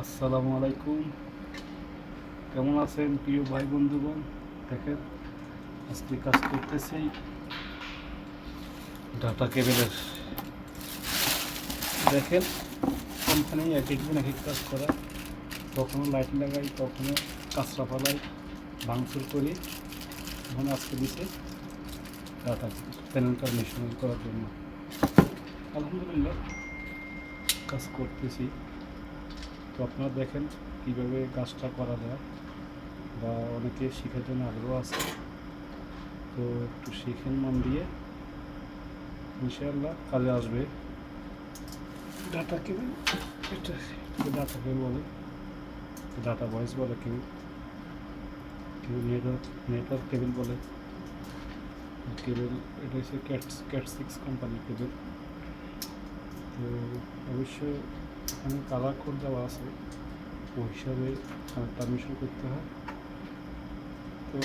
আসসালামু আলাইকুম। কেমন আছেন প্রিয় ভাই বন্ধুগণ? দেখেন আজকে কাজ করতেছি ডাটা কেবেলের। দেখেন কোম্পানি এক একদিন এক এক কাজ করা, কখনো লাইট লাগাই, কখনো কাঁচরা ফালাই, ভাঙচুর করি। এখন আজকে দিছে ডাটা প্যানেলটা মেশিন করার জন্য। আলহামদুলিল্লাহ কাজ করতেছি। তো আপনারা দেখেন কীভাবে কাজটা করা যায়, বা অনেকে শেখার জন্য আগ্রহ আছে, তো একটু শিখেন মন দিয়ে, ইনশাআল্লাহ কাজে আসবে। ডাটা কেবল, এটা ডাটা কেবল বলে, ডাটা ভয়েস বলে, কেউ কেউ নেটওয়ার্ক কেবল বলে। কেবল এটা হচ্ছে ক্যাট 6 কোম্পানির কেবল। তো অবশ্যই এখানে কালার কোড দেওয়া আছে, ওই হিসাবে পারমিশন করতে হয়। তো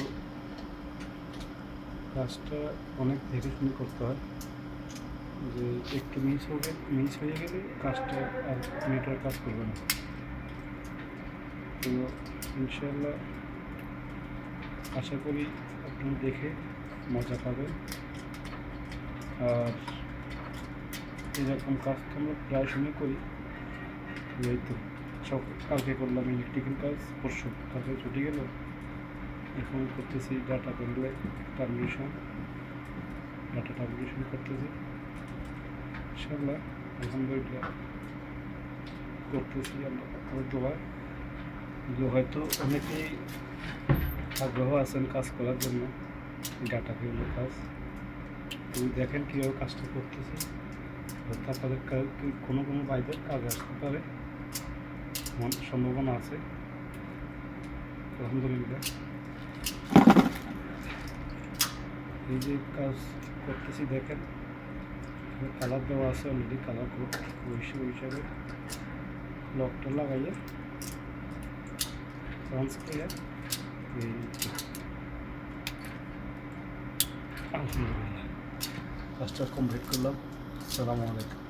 কাজটা অনেক দেখে শুনে করতে হয়, যে একটু মিস হয়ে গেলে কাজটা আর নেটওয়ার্ক কাজ করবে না। তো ইনশাআল্লাহ আশা করি আপনারা দেখে মজা পাবেন। আর এরকম কাজ তো আমরা প্রায় সময় করি। এই তো সব কালকে করলাম ইলেকট্রিক্যাল কাজ, পরশু কালকে ছুটি গেল, এখন করতেছি ডাটা কেবলে ডাটা ট্রান্সমিশন করতেছি। ইনশাআল্লাহ আলহামদুলিল্লাহ করতেছি। আমার দোয়া যে হয়তো অনেকেই আগ্রহ আছেন কাজ করার জন্য, ডাটা কেবলের কাজ। তুমি দেখেন কীভাবে কাজটা করতেছি, তাদের কোনো বাইদের কাজে আসতে পারে, সম্ভাবনা আছে। আলহামদুলিল্লাহ এই যে কাজ করতেছি, দেখেন কালার দেওয়া আছে অলরেডি, কালার কোড ওই হিসাবে লকটা লাগাইয়ে চান্স করে এই আলহামদুলিল্লাহ কাজটা কমপ্লিট করলাম। আসসালামু আলাইকুম।